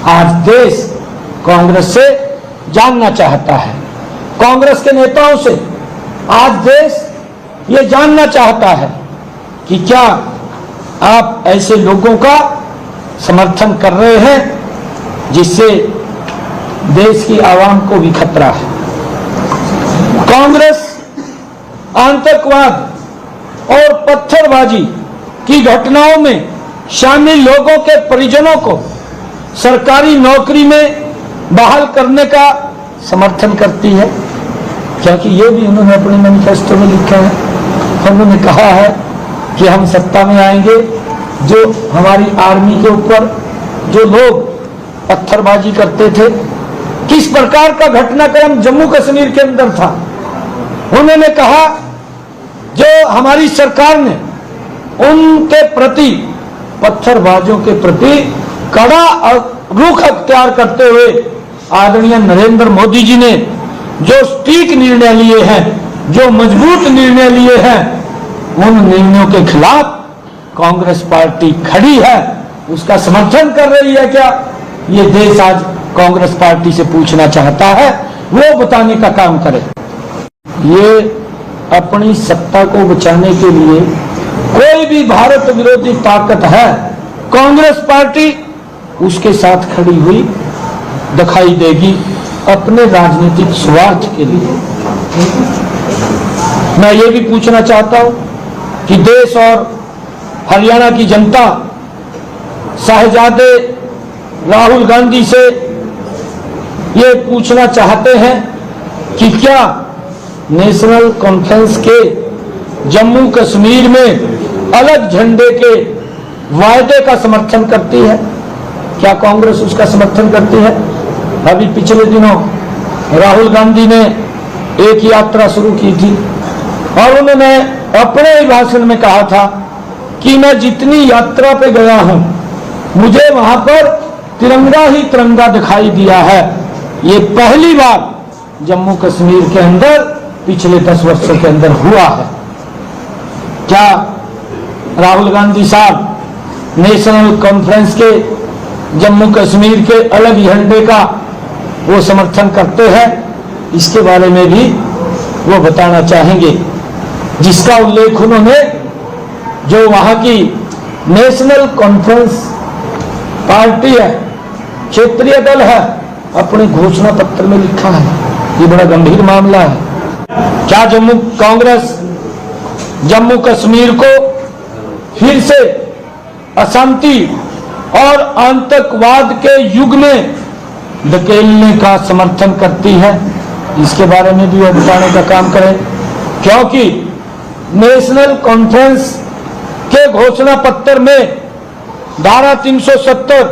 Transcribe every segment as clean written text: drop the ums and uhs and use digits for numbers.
आज देश कांग्रेस से जानना चाहता है, कांग्रेस के नेताओं से आज देश ये जानना चाहता है कि क्या आप ऐसे लोगों का समर्थन कर रहे हैं जिससे देश की आवाम को भी खतरा है। कांग्रेस आतंकवाद और पत्थरबाजी की घटनाओं में शामिल लोगों के परिजनों को सरकारी नौकरी में बहाल करने का समर्थन करती है, क्योंकि ये भी उन्होंने अपने मैनिफेस्टो में लिखा है। उन्होंने कहा है कि हम सत्ता में आएंगे, जो हमारी आर्मी के ऊपर जो लोग पत्थरबाजी करते थे, किस प्रकार का घटनाक्रम जम्मू कश्मीर के अंदर था। उन्होंने कहा जो हमारी सरकार ने उनके प्रति, पत्थरबाजों के प्रति कड़ा रुख अख्तियार करते हुए आदरणीय नरेंद्र मोदी जी ने जो सटीक निर्णय लिए हैं, जो मजबूत निर्णय लिए हैं, उन निर्णयों के खिलाफ कांग्रेस पार्टी खड़ी है, उसका समर्थन कर रही है। क्या ये देश आज कांग्रेस पार्टी से पूछना चाहता है, वो बताने का काम करे। ये अपनी सत्ता को बचाने के लिए कोई भी भारत विरोधी ताकत है, कांग्रेस पार्टी उसके साथ खड़ी हुई दिखाई देगी अपने राजनीतिक स्वार्थ के लिए। मैं ये भी पूछना चाहता हूं कि देश और हरियाणा की जनता साहिबजादे राहुल गांधी से ये पूछना चाहते हैं कि क्या नेशनल कॉन्फ्रेंस के जम्मू कश्मीर में अलग झंडे के वायदे का समर्थन करती है, क्या कांग्रेस उसका समर्थन करती है। अभी पिछले दिनों राहुल गांधी ने एक यात्रा शुरू की थी और उन्होंने अपने भाषण में कहा था कि मैं जितनी यात्रा पे गया हूं, मुझे वहां पर तिरंगा ही तिरंगा दिखाई दिया है। ये पहली बार जम्मू कश्मीर के अंदर पिछले 10 वर्षों के अंदर हुआ है। क्या राहुल गांधी साहब नेशनल कॉन्फ्रेंस के जम्मू कश्मीर के अलग झंडे का वो समर्थन करते हैं, इसके बारे में भी वो बताना चाहेंगे, जिसका उल्लेख उन्होंने जो वहां की नेशनल कॉन्फ्रेंस पार्टी है, क्षेत्रीय दल है, अपने घोषणा पत्र में लिखा है। ये बड़ा गंभीर मामला है। क्या कांग्रेस जम्मू कश्मीर को फिर से अशांति और आतंकवाद के युग में धकेलने का समर्थन करती है, इसके बारे में भी वो बताने का काम करें। क्योंकि नेशनल कॉन्फ्रेंस के घोषणा पत्र में धारा 370,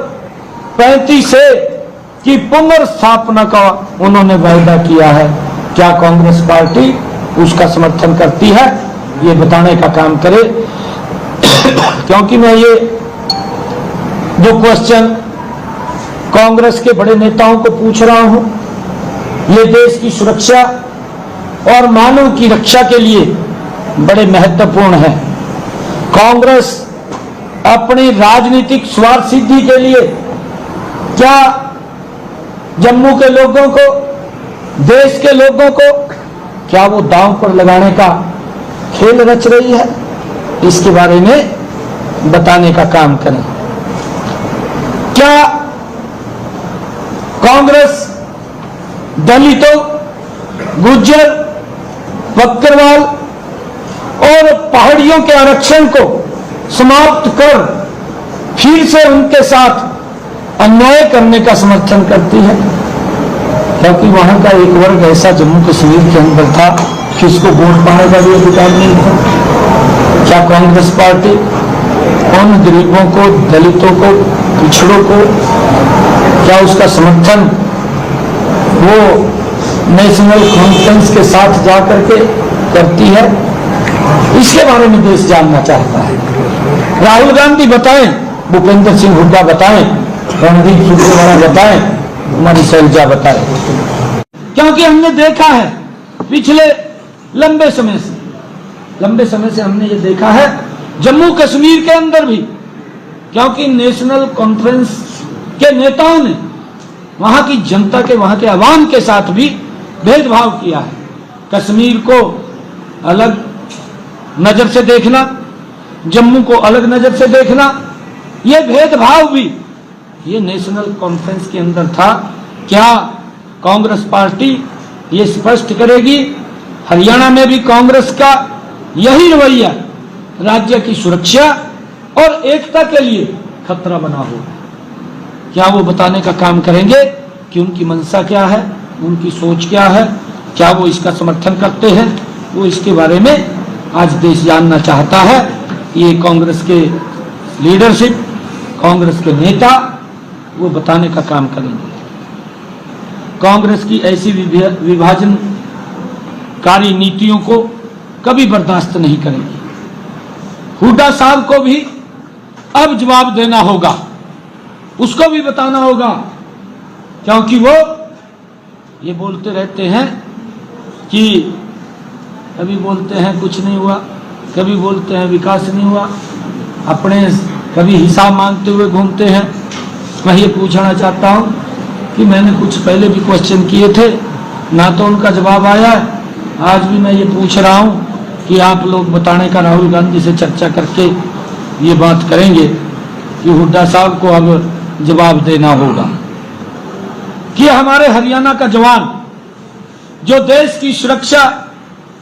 35 से की पुनर्स्थापना का उन्होंने वायदा किया है। क्या कांग्रेस पार्टी उसका समर्थन करती है, ये बताने का काम करे। क्योंकि मैं ये जो क्वेश्चन कांग्रेस के बड़े नेताओं को पूछ रहा हूं, ये देश की सुरक्षा और मानव की रक्षा के लिए बड़े महत्वपूर्ण हैं। कांग्रेस अपनी राजनीतिक स्वार्थ सिद्धि के लिए क्या जम्मू के लोगों को, देश के लोगों को क्या वो दांव पर लगाने का खेल रच रही है, इसके बारे में बताने का काम करें। क्या कांग्रेस दलितों, गुज्जर, बकरवाल और पहाड़ियों के आरक्षण को समाप्त कर फिर से उनके साथ अन्याय करने का समर्थन करती है? क्योंकि वहां का एक वर्ग ऐसा जम्मू कश्मीर के अंदर था कि उसको वोट पाने का भी अधिकार नहीं था। क्या कांग्रेस पार्टी उन गरीबों को, दलितों को, पिछड़ों को क्या उसका समर्थन वो नेशनल कॉन्फ्रेंस के साथ जाकर के करती है? इसके बारे में देश जानना चाहता है। राहुल गांधी बताएं, भूपेंद्र सिंह हुड्डा बताएं, रणदीप सुरजेवाला बताएं, हमारी शैलजा बताएं। क्योंकि हमने देखा है पिछले लंबे समय से हमने ये देखा है जम्मू कश्मीर के अंदर भी, क्योंकि नेशनल कॉन्फ्रेंस के नेताओं ने वहां की जनता के, वहां के अवाम के साथ भी भेदभाव किया है। कश्मीर को अलग नजर से देखना, जम्मू को अलग नजर से देखना, यह भेदभाव भी ये नेशनल कॉन्फ्रेंस के अंदर था। क्या कांग्रेस पार्टी ये स्पष्ट करेगी हरियाणा में भी कांग्रेस का यही रवैया राज्य की सुरक्षा और एकता के लिए खतरा बना हो? क्या वो बताने का काम करेंगे कि उनकी मंशा क्या है, उनकी सोच क्या है, क्या वो इसका समर्थन करते हैं? वो इसके बारे में आज देश जानना चाहता है। ये कांग्रेस के लीडरशिप, कांग्रेस के नेता वो बताने का काम करेंगे। कांग्रेस की ऐसी विभाजनकारी नीतियों को कभी बर्दाश्त नहीं करेगी। हुड्डा साहब को भी अब जवाब देना होगा, उसको भी बताना होगा, क्योंकि वो ये बोलते रहते हैं कि कभी बोलते हैं कुछ नहीं हुआ, कभी बोलते हैं विकास नहीं हुआ, अपने कभी हिसाब मांगते हुए घूमते हैं। मैं ये पूछना चाहता हूँ कि मैंने कुछ पहले भी क्वेश्चन किए थे, ना तो उनका जवाब आया है। आज भी मैं ये पूछ रहा हूँ कि आप लोग बताने का राहुल गांधी से चर्चा करके ये बात करेंगे कि हुड्डा साहब को अब जवाब देना होगा कि हमारे हरियाणा का जवान जो देश की सुरक्षा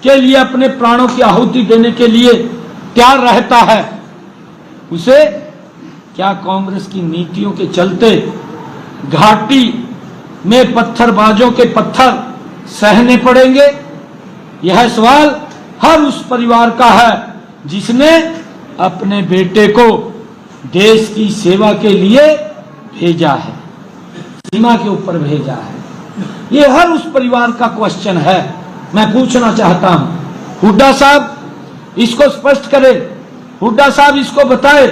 के लिए अपने प्राणों की आहुति देने के लिए तैयार रहता है, उसे क्या कांग्रेस की नीतियों के चलते घाटी में पत्थरबाजों के पत्थर सहने पड़ेंगे? यह सवाल हर उस परिवार का है जिसने अपने बेटे को देश की सेवा के लिए भेजा है, सीमा के ऊपर भेजा है। ये हर उस परिवार का क्वेश्चन है। मैं पूछना चाहता हूं, हुड्डा साहब इसको स्पष्ट करे, हुड्डा साहब इसको बताए,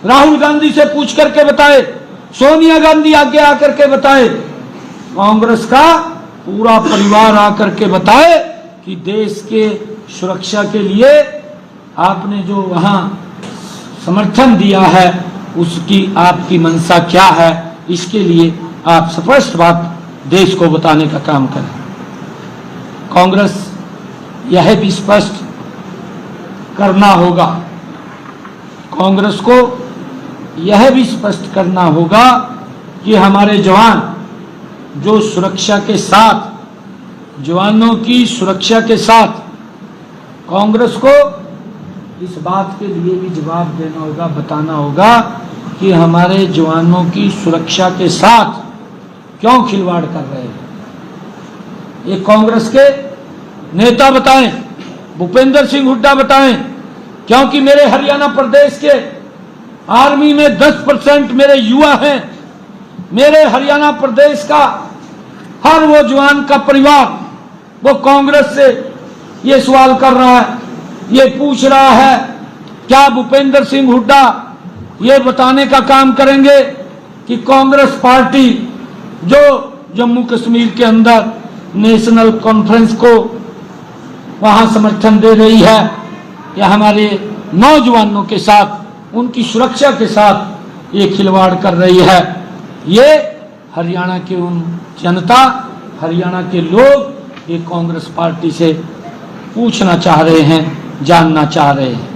राहुल गांधी से पूछ करके बताए, सोनिया गांधी आगे आकर के बताए, कांग्रेस का पूरा परिवार आकर के बताए कि देश के सुरक्षा के लिए आपने जो वहां समर्थन दिया है उसकी आपकी मंशा क्या है, इसके लिए आप स्पष्ट बात देश को बताने का काम करें। कांग्रेस यह भी स्पष्ट करना होगा, कांग्रेस को यह भी स्पष्ट करना होगा कि हमारे जवान जो सुरक्षा के साथ, जवानों की सुरक्षा के साथ, कांग्रेस को इस बात के लिए भी जवाब देना होगा, बताना होगा कि हमारे जवानों की सुरक्षा के साथ क्यों खिलवाड़ कर रहे हैं। ये कांग्रेस के नेता बताएं, भूपेंद्र सिंह हुड्डा बताएं, क्योंकि मेरे हरियाणा प्रदेश के आर्मी में 10% मेरे युवा हैं। मेरे हरियाणा प्रदेश का हर वो जवान का परिवार वो कांग्रेस से ये सवाल कर रहा है, ये पूछ रहा है, क्या भूपेंद्र सिंह हुड्डा ये बताने का काम करेंगे कि कांग्रेस पार्टी जो जम्मू कश्मीर के अंदर नेशनल कॉन्फ्रेंस को वहां समर्थन दे रही है, या हमारे नौजवानों के साथ, उनकी सुरक्षा के साथ ये खिलवाड़ कर रही है। ये हरियाणा के उन जनता, हरियाणा के लोग ये कांग्रेस पार्टी से पूछना चाह रहे हैं, जानना चाह रहे हैं।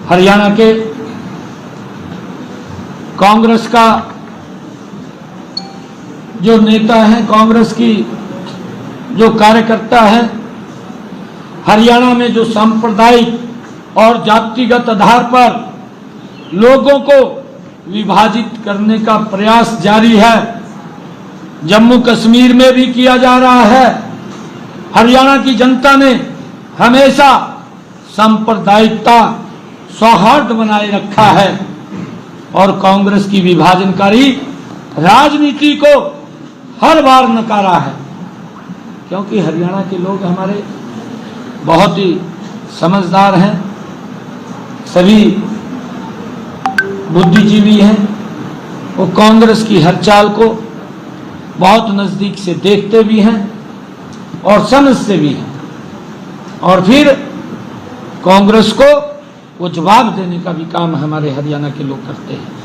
हरियाणा के कांग्रेस का जो नेता हैं, कांग्रेस की जो कार्यकर्ता हैं, हरियाणा में जो सांप्रदायिक और जातिगत आधार पर लोगों को विभाजित करने का प्रयास जारी है, जम्मू कश्मीर में भी किया जा रहा है। हरियाणा की जनता ने हमेशा सांप्रदायिकता, सौहार्द बनाए रखा है और कांग्रेस की विभाजनकारी राजनीति को हर बार नकारा है, क्योंकि हरियाणा के लोग हमारे बहुत ही समझदार हैं, सभी बुद्धिजीवी हैं। वो कांग्रेस की हर चाल को बहुत नजदीक से देखते भी हैं और समझते भी हैं, और फिर कांग्रेस को वो जवाब देने का भी काम हमारे हरियाणा के लोग करते हैं।